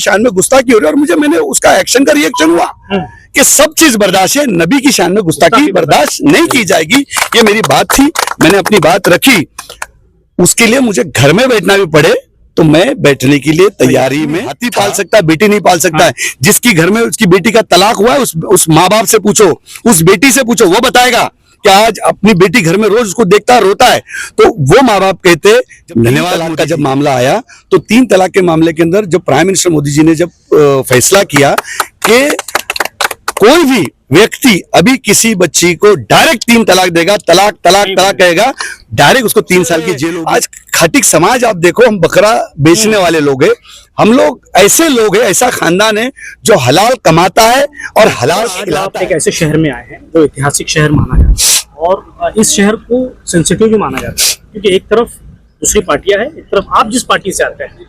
शान में गुस्ताखी हो रही है और मैंने उसका एक्शन का रिएक्शन हुआ कि सब चीज बर्दाश्त है, नबी की शान में गुस्ताखी बर्दाश्त नहीं की जाएगी। ये मेरी बात थी, मैंने अपनी बात रखी। उसके लिए मुझे घर में बैठना भी पड़े तो मैं बैठने के लिए तैयारी में। हाथी पाल सकता है, बेटी नहीं पाल सकता है। जिसकी घर में उसकी बेटी का तलाक हुआ है उस माँ बाप से पूछो, उस बेटी से पूछो, वो बताएगा कि आज अपनी बेटी घर में रोज उसको देखता है, रोता है। तो वो माँ बाप कहते, जब धन्यवाद का जब मामला आया तो 3 तलाक के मामले के अंदर जब प्राइम मिनिस्टर मोदी जी ने जब फैसला किया कि कोई भी व्यक्ति अभी किसी बच्ची को डायरेक्ट 3 तलाक देगा, तलाक तलाक तलाक कहेगा, डायरेक्ट उसको 3 साल की जेल होगी। आज खटिक समाज आप देखो, हम बकरा बेचने वाले लोग हैं, हम लोग ऐसे लोग हैं, ऐसा खानदान है जो हलाल कमाता है और हलाल खिलाता है। एक ऐसे शहर में आए हैं जो ऐतिहासिक शहर माना जाता है और इस शहर को सेंसिटिव भी माना जाता है, क्योंकि एक तरफ दूसरी पार्टियां हैं, एक तरफ आप जिस पार्टी से आते हैं।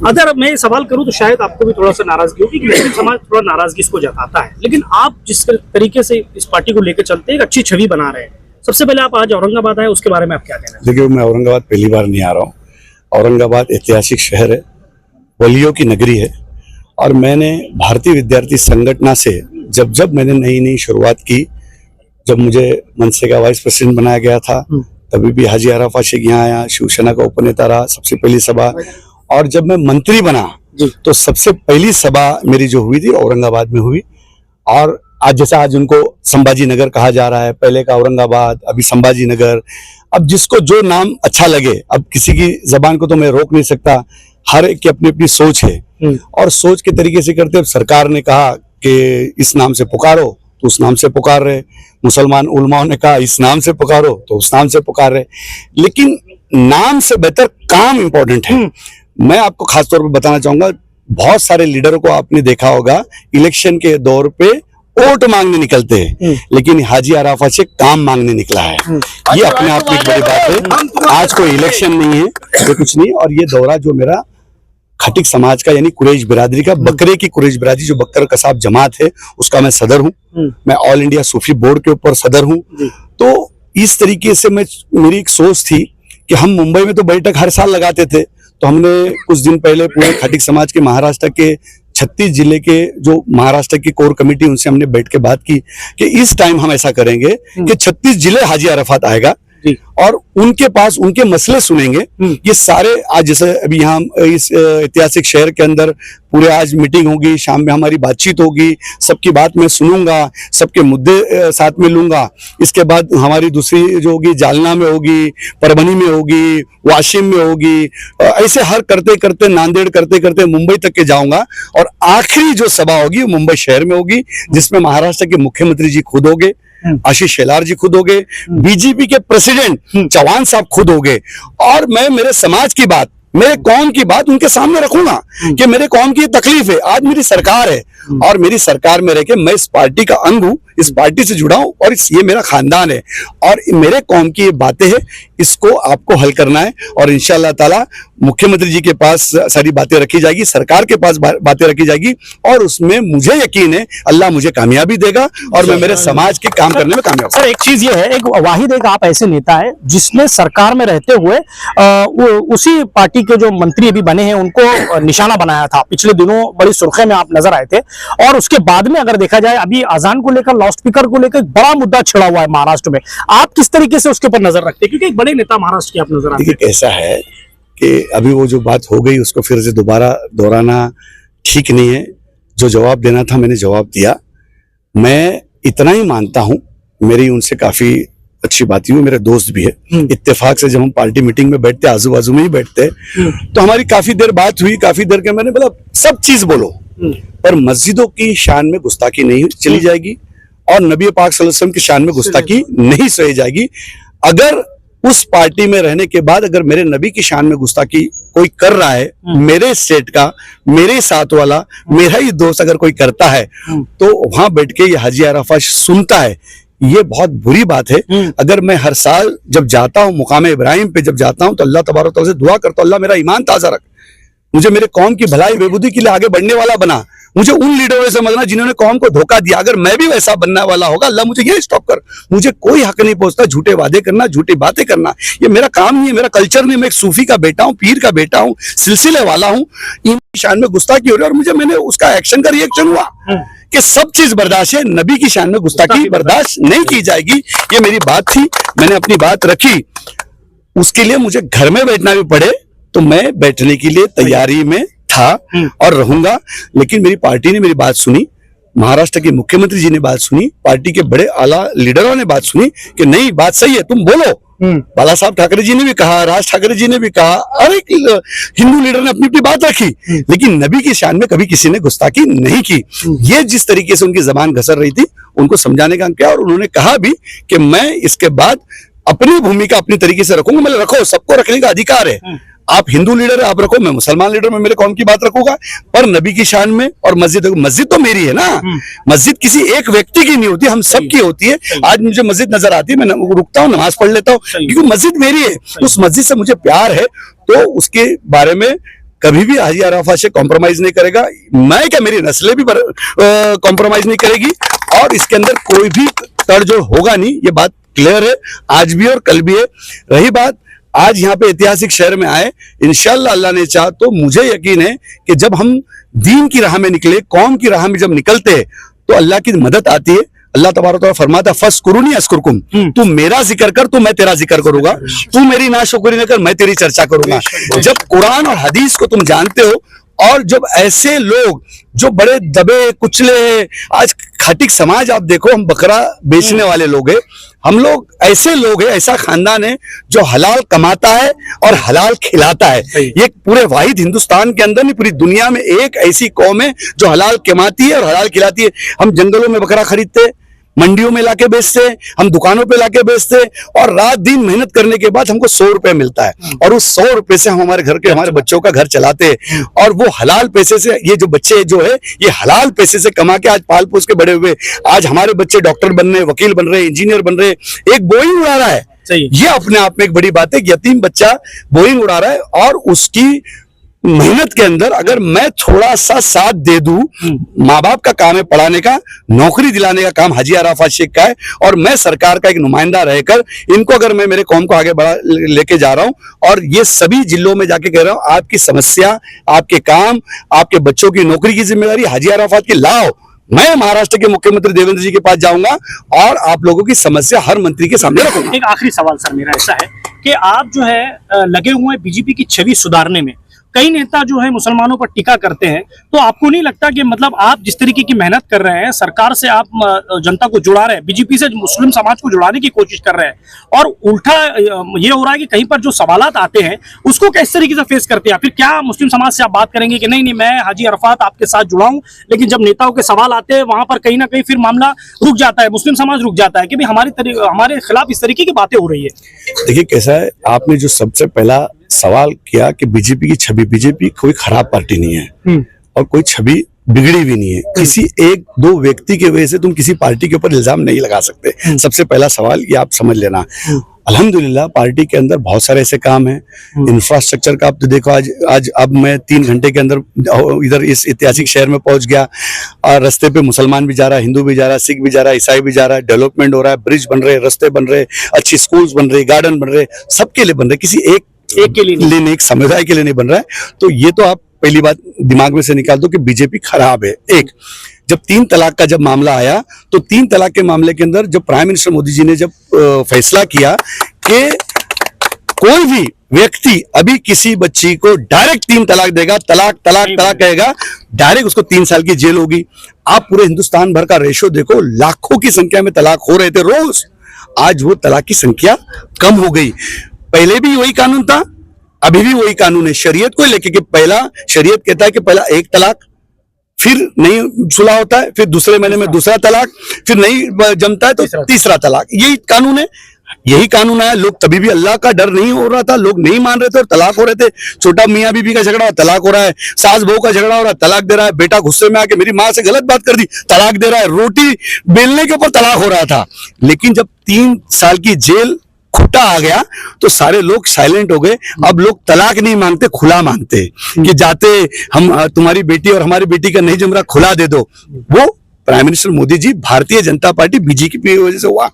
अगर मैं सवाल करूं तो शायद आपको भी थोड़ा सा नाराजगी होगी कि मुस्लिम समाज थोड़ा नाराजगी इसको जताता है, लेकिन आप जिस तरीके से इस पार्टी को लेकर चलते हैं, एक अच्छी छवि बना रहे हैं। सबसे पहले आप आज औरंगाबाद आए, उसके बारे में आप क्या कहना है? देखिए, मैं औरंगाबाद पहली बार नहीं आ रहा हूँ। औरंगाबाद ऐतिहासिक शहर है, वलियों की नगरी है और मैंने भारतीय विद्यार्थी संगठन से जब मैंने नई शुरुआत की, जब मुझे मनसे का वाइस प्रेसिडेंट बनाया गया था, तभी भी हाजी अराफत शेख यहाँ आया, शिवसेना का उपनेता रहा, सबसे पहली सभा। और जब मैं मंत्री बना तो सबसे पहली सभा मेरी जो हुई थी औरंगाबाद में हुई। और आज जैसा आज उनको संभाजी नगर कहा जा रहा है, पहले का औरंगाबाद, अभी संभाजी नगर। अब जिसको जो नाम अच्छा लगे, अब किसी की जबान को तो मैं रोक नहीं सकता, हर एक की अपनी अपनी सोच है और सोच के तरीके से करते। अब सरकार ने कहा कि इस नाम से पुकारो तो उस नाम से पुकार रहे, मुसलमान उलमाओं ने कहा इस नाम से पुकारो तो उस नाम से पुकार रहे, लेकिन नाम से बेहतर काम इंपॉर्टेंट है। मैं आपको खास तौर पर बताना चाहूंगा, बहुत सारे लीडरों को आपने देखा होगा इलेक्शन के दौर पे वोट मांगने निकलते हैं, लेकिन हाजी अराफत से काम मांगने निकला है। ये अपने आप में एक बड़ी बात है। आज कोई इलेक्शन नहीं है, कोई कुछ नहीं। और ये दौरा जो मेरा खटिक समाज का यानी कुरैश बिरादरी का, बकरे की कुरैश बिरादरी जो बकर कसाब जमात है, उसका मैं सदर हूँ। मैं ऑल इंडिया सूफी बोर्ड के ऊपर सदर हूँ। तो इस तरीके से मेरी एक सोच थी कि हम मुंबई में तो बैठक हर साल लगाते थे, तो हमने कुछ दिन पहले पूरे खटिक समाज के महाराष्ट्र के 36 जिले के जो महाराष्ट्र की कोर कमेटी, उनसे हमने बैठ के बात की कि इस टाइम हम ऐसा करेंगे कि 36 जिले हाजी अराफत आएगा और उनके पास उनके मसले सुनेंगे। ये सारे आज जैसे अभी यहाँ इस ऐतिहासिक शहर के अंदर पूरे आज मीटिंग होगी, शाम में हमारी बातचीत होगी, सबकी बात मैं सुनूंगा, सबके मुद्दे साथ में लूंगा। इसके बाद हमारी दूसरी जो होगी जालना में होगी, परभनी में होगी, वाशिम में होगी, ऐसे हर करते करते नांदेड़ करते करते मुंबई तक के जाऊंगा। और आखिरी जो सभा होगी मुंबई शहर में होगी, जिसमें महाराष्ट्र के मुख्यमंत्री जी खुद होंगे, आशीष शेलार जी खुद होंगे, बीजेपी के प्रेसिडेंट चौहान साहब खुद होंगे। और मैं मेरे समाज की बात, मेरे कौम की बात उनके सामने रखूंगा कि मेरे कौम की तकलीफ है। आज मेरी सरकार है और मेरी सरकार में रह के मैं इस पार्टी का अंग हूं, इस पार्टी से जुड़ा हूं और ये मेरा खानदान है और मेरे कौम की ये बातें हैं, इसको आपको हल करना है। और इंशाअल्लाह ताला मुख्यमंत्री जी के पास सारी बातें रखी जाएगी, सरकार के पास बातें रखी जाएगी और उसमें मुझे यकीन है अल्लाह मुझे कामयाबी देगा और मैं मेरे समाज के काम करने में कामयाब। सर, एक चीज ये है, एक वाहिद एक आप ऐसे नेता है जिसने सरकार में रहते हुए उसी पार्टी के जो मंत्री अभी बने हैं उनको निशाना बनाया था। पिछले दिनों बड़ी सुर्खियों में आप नजर आए थे और उसके बाद में अगर देखा जाए अभी अजान को लेकर, लाउड स्पीकर को लेकर बड़ा मुद्दा छिड़ा हुआ है महाराष्ट्र में। आप किस तरीके से उसके ऊपर नजर रखते हैं, क्योंकि एक बड़े नेता महाराष्ट्र के आप नजर आते हैं? देखिए, कैसा है कि अभी वो जो बात हो गई उसको फिर से दोबारा दोहराना ठीक नहीं है। जो जवाब देना था मैंने जवाब दिया। मैं इतना ही मानता हूं, मेरी उनसे काफी अच्छी बात हुई, मेरे दोस्त भी है। इत्तेफाक से जब हम पार्टी मीटिंग में बैठते, आजू बाजू में ही बैठते, तो हमारी काफी देर बात हुई। काफी देर के मैंने बोला सब चीज बोलो, पर मस्जिदों की शान में गुस्ताखी नहीं चली जाएगी और नबी पाक सल्लल्लाहु अलैहि वसल्लम की शान में गुस्ताखी नहीं सही जाएगी। अगर उस पार्टी में रहने के बाद अगर मेरे नबी की शान में गुस्ताखी कोई कर रहा है, मेरे स्टेट का, मेरे साथ वाला, मेरा ही दोस्त अगर कोई करता है, तो वहां बैठ के ये हाजी अराफत सुनता है, ये बहुत बुरी बात है। अगर मैं हर साल जब जाता हूँ मुकाम इब्राहिम पे जब जाता हूँ तो अल्लाह तबारक तआला से दुआ करता हूँ, अल्लाह मेरा ईमान ताजा रख, मुझे मेरे कौम की भलाई बेबूदी के लिए आगे बढ़ने वाला बना, मुझे उन लीडरों से समझना जिन्होंने कौम को धोखा दिया। अगर मैं भी वैसा बनने वाला होगा, अल्लाह मुझे ये स्टॉप कर। मुझे कोई हक नहीं पहुंचता झूठे वादे करना, झूठी बातें करना, ये मेरा काम नहीं है, मेरा कल्चर नहीं। मैं एक सूफी का बेटा हूँ, पीर का बेटा हूँ, सिलसिले वाला हूँ। शान में गुस्ताखी हो रही है और मुझे मैंने उसका एक्शन का रिएक्शन हुआ कि सब चीज बर्दाश्त है, नबी की शान में गुस्ताखी बर्दाश्त नहीं की जाएगी। ये मेरी बात थी, मैंने अपनी बात रखी। उसके लिए मुझे घर में बैठना भी पड़े तो मैं बैठने के लिए तैयारी में था और रहूंगा। लेकिन मेरी पार्टी ने मेरी बात सुनी, महाराष्ट्र के मुख्यमंत्री जी ने बात सुनी, पार्टी के बड़े आला लीडरों ने बात सुनी कि नहीं बात सही है, तुम बोलो। बाला साहब ठाकरे जी ने भी कहा, राज ठाकरे जी ने भी कहा, हर एक हिंदू लीडर ने अपनी अपनी बात रखी, लेकिन नबी की शान में कभी किसी ने गुस्ताखी नहीं की। ये जिस तरीके से उनकी जबान घसर रही थी, उनको समझाने का क्या, और उन्होंने कहा भी कि मैं इसके बाद अपनी भूमिका अपनी तरीके से रखूंगा। मतलब रखो, सबको रखने का अधिकार है। आप हिंदू लीडर है, आप रखो, मैं मुसलमान लीडर में मेरे कौम की बात रखूंगा, पर नबी की शान में। और मस्जिद तो मेरी है ना, मस्जिद किसी एक व्यक्ति की नहीं होती, हम सब की होती है। आज मुझे मस्जिद नजर आती है, मैं रुकता हूँ, नमाज पढ़ लेता हूँ, क्योंकि मस्जिद मेरी है। उस मस्जिद से मुझे प्यार है, तो उसके बारे में कभी भी हाजी अराफात से कॉम्प्रोमाइज नहीं करेगा। मैं क्या, मेरी नस्लें भी कॉम्प्रोमाइज नहीं करेगी, और इसके अंदर कोई भी तड़जोड़ होगा नहीं। ये बात क्लियर है, आज भी और कल भी है। रही बात आज यहाँ पे ऐतिहासिक शहर में आए, इंशाअल्लाह अल्लाह ने चाहा तो मुझे यकीन है कि जब हम दीन की राह में निकले, कौम की राह में जब निकलते हैं, तो अल्लाह की मदद आती है। अल्लाह तबारक व तआला फरमाता है फस्कुरुनी अस्कुरकुम, तू मेरा जिक्र कर तो मैं तेरा जिक्र करूंगा, तू मेरी नाशुक्री न कर मैं तेरी चर्चा करूंगा। जब कुरान और हदीस को तुम जानते हो, और जब ऐसे लोग जो बड़े दबे कुचले हैं, आज खटिक समाज आप देखो, हम बकरा बेचने वाले लोग हैं, हम लोग ऐसे लोग हैं, ऐसा खानदान है जो हलाल कमाता है और हलाल खिलाता है। ये पूरे वाहिद हिंदुस्तान के अंदर नहीं, पूरी दुनिया में एक ऐसी कौम है जो हलाल कमाती है और हलाल खिलाती है। हम जंगलों में बकरा खरीदते, मंडियों में लाके बेचते, हम दुकानों पे लाके बेचते, और रात दिन मेहनत करने के बाद हमको 100 रुपए मिलता है, और उस 100 रुपए से हम हमारे घर के, हमारे बच्चों का घर चलाते हैं। और वो हलाल पैसे से, ये जो बच्चे जो है, ये हलाल पैसे से कमा के आज पाल पोस के बड़े हुए, आज हमारे बच्चे डॉक्टर बन रहे, वकील बन रहे, इंजीनियर बन रहे, एक बोइंग उड़ा रहा है। ये अपने आप में एक बड़ी बात है कि यतीम बच्चा बोइंग उड़ा रहा है, और उसकी मेहनत के अंदर अगर मैं थोड़ा सा साथ दे दूं, माँ बाप का काम है पढ़ाने का, नौकरी दिलाने का काम हाजी अराफात शेख का है, और मैं सरकार का एक नुमाइंदा रहकर इनको, अगर मैं मेरे कौम को आगे बढ़ा लेके जा रहा हूं, और ये सभी जिलों में जाके कह रहा हूं, आपकी समस्या, आपके काम, आपके बच्चों की नौकरी की जिम्मेदारी हाजी अराफात की लाओ। मैं महाराष्ट्र के मुख्यमंत्री देवेंद्र जी के पास जाऊंगा और आप लोगों की समस्या हर मंत्री के सामने रखूंगा। एक आखिरी सवाल सर मेरा ऐसा है कि आप जो है लगे हुए हैं बीजेपी की छवि सुधारने में। कई नेता जो है मुसलमानों पर टीका करते हैं, तो आपको नहीं लगता कि मतलब आप जिस तरीके की मेहनत कर रहे हैं, सरकार से आप जनता को जुड़ा रहे हैं, बीजेपी से मुस्लिम समाज को जुड़ाने की कोशिश कर रहे हैं, और उल्टा ये हो रहा है कि कहीं पर जो सवालात आते हैं उसको किस तरीके से फेस करते हैं? फिर क्या मुस्लिम समाज से आप बात करेंगे कि नहीं मैं हाजी अराफात आपके साथ जुड़ा हूं, लेकिन जब नेताओं के सवाल आते हैं वहां पर कहीं ना कहीं फिर मामला रुक जाता है, मुस्लिम समाज रुक जाता है कि भाई हमारे खिलाफ इस तरीके की बातें हो रही है? देखिए कैसा है, आपने जो सबसे पहला सवाल किया कि बीजेपी की छवि, बीजेपी कोई खराब पार्टी नहीं है और कोई छवि बिगड़ी भी नहीं है। किसी एक दो व्यक्ति की वजह से तुम किसी पार्टी के ऊपर इल्जाम नहीं लगा सकते। सबसे पहला सवाल ये आप समझ लेना। अल्हम्दुलिल्लाह पार्टी के अंदर बहुत सारे ऐसे काम हैं, इंफ्रास्ट्रक्चर का आप तो देखो, आज अब मैं 3 घंटे के अंदर इधर इस ऐतिहासिक शहर में पहुंच गया, और रास्ते पे मुसलमान भी जा रहा है, हिंदू भी जा रहा है, सिख भी जा रहा है, ईसाई भी जा रहा है, डेवलपमेंट हो रहा है, ब्रिज बन रहे, रास्ते बन रहे, अच्छी स्कूल्स बन रहे, गार्डन बन रहे, सबके लिए बन रहे, किसी एक के लिए नहीं, एक समुदाय के लिए नहीं बन रहा है। तो ये तो आप पहली बात दिमाग में से निकाल दो कि बीजेपी खराब है। एक, जब 3 तलाक का जब मामला आया, तो 3 तलाक के मामले के अंदर जब प्राइम मिनिस्टर मोदी जी ने जब फैसला किया कि कोई भी व्यक्ति अभी किसी बच्ची को डायरेक्ट 3 तलाक देगा, तलाक कहेगा, डायरेक्ट उसको 3 साल की जेल होगी। आप पूरे हिंदुस्तान भर का रेशो देखो, लाखों की संख्या में तलाक हो रहे थे रोज, आज वो तलाक की संख्या कम हो गई। पहले भी वही कानून था, अभी भी वही कानून है शरीयत को लेके कि पहला शरीयत कहता है कि पहला 1 तलाक, फिर नहीं सुलह होता है, फिर दूसरे महीने में दूसरा तलाक, फिर नहीं जमता है तो तीसरा तलाक। यही कानून है, यही कानून आया। लोग तभी भी अल्लाह का डर नहीं हो रहा था, लोग नहीं मान रहे थे और तलाक हो रहे थे। छोटा मियाँ बीबी का झगड़ा, तलाक हो रहा है, सास बहू का झगड़ा हो रहा है, तलाक दे रहा है, बेटा गुस्से में आके मेरी माँ से गलत बात कर दी, तलाक दे रहा है, रोटी बेलने के ऊपर तलाक हो रहा था। लेकिन जब 3 साल की जेल खुटा आ गया तो सारे लोग साइलेंट हो गए। अब लोग तलाक नहीं मांगते, खुला मांगते कि जाते हम तुम्हारी बेटी और हमारी बेटी का नहीं जम रहा, खुला दे दो। वो prime minister Modi ji, Bharatiya Janata party BJP की वजह से हुआ।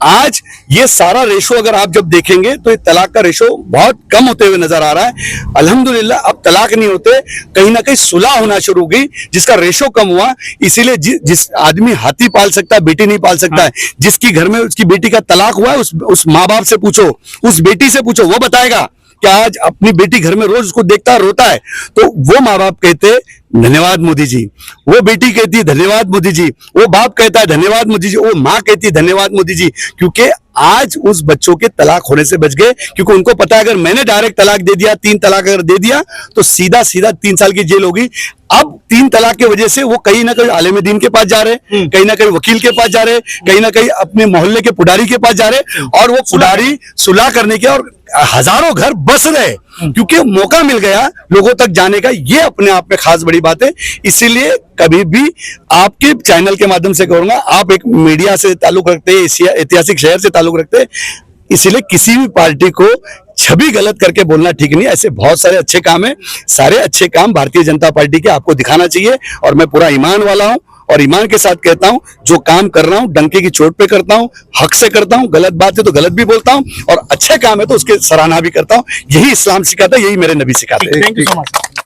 आज ये सारा रेशो अगर आप जब देखेंगे तो ये तलाक का रेशो बहुत कम होते हुए नजर आ रहा है। अल्हम्दुलिल्लाह अब तलाक नहीं होते, कहीं ना कहीं सुलह होना शुरू हो गई, जिसका रेशो कम हुआ। इसीलिए जिस आदमी हाथी पाल सकता है, बेटी नहीं पाल सकता है। जिसकी घर में उसकी बेटी का तलाक हुआ है, उस माँ बाप से पूछो, उस बेटी से पूछो, वो बताएगा कि आज अपनी बेटी घर में रोज उसको देखता है, रोता है। तो वो माँ बाप कहते धन्यवाद मोदी जी, वो बेटी कहती है धन्यवाद मोदी जी, वो बाप कहता है धन्यवाद मोदी जी, वो माँ कहती है धन्यवाद मोदी जी, क्योंकि आज उस बच्चों के तलाक होने से बच गए। क्योंकि उनको पता है अगर मैंने डायरेक्ट तलाक दे दिया, 3 तलाक अगर दे दिया तो सीधा 3 साल की जेल होगी। अब 3 तलाक की वजह से वो कहीं ना कहीं आलिम दीन के पास जा रहे हैं, कहीं ना कहीं वकील के पास जा रहे हैं, कहीं ना कहीं अपने मोहल्ले के पुडारी के पास जा रहे हैं, और वो पुडारी सुलह करने के और हजारों घर बस रहे, क्योंकि मौका मिल गया लोगों तक जाने का। ये अपने आप में खास बड़ी बात है। इसीलिए कभी भी आपके चैनल के माध्यम से कहूंगा, आप एक मीडिया से ताल्लुक रखते हैं, ऐतिहासिक शहर से ताल्लुक रखते हैं, इसीलिए किसी भी पार्टी को छवि गलत करके बोलना ठीक नहीं। ऐसे बहुत सारे अच्छे काम है, सारे अच्छे काम भारतीय जनता पार्टी के आपको दिखाना चाहिए। और मैं पूरा ईमान वाला हूं और ईमान के साथ कहता हूं, जो काम कर रहा हूं डंके की चोट पे करता हूं, हक से करता हूं, गलत बात है तो गलत भी बोलता हूं, और अच्छे काम है तो उसके सराहना भी करता हूं। यही इस्लाम सिखाता है, यही मेरे नबी सिखाते हैं। Thank you so much.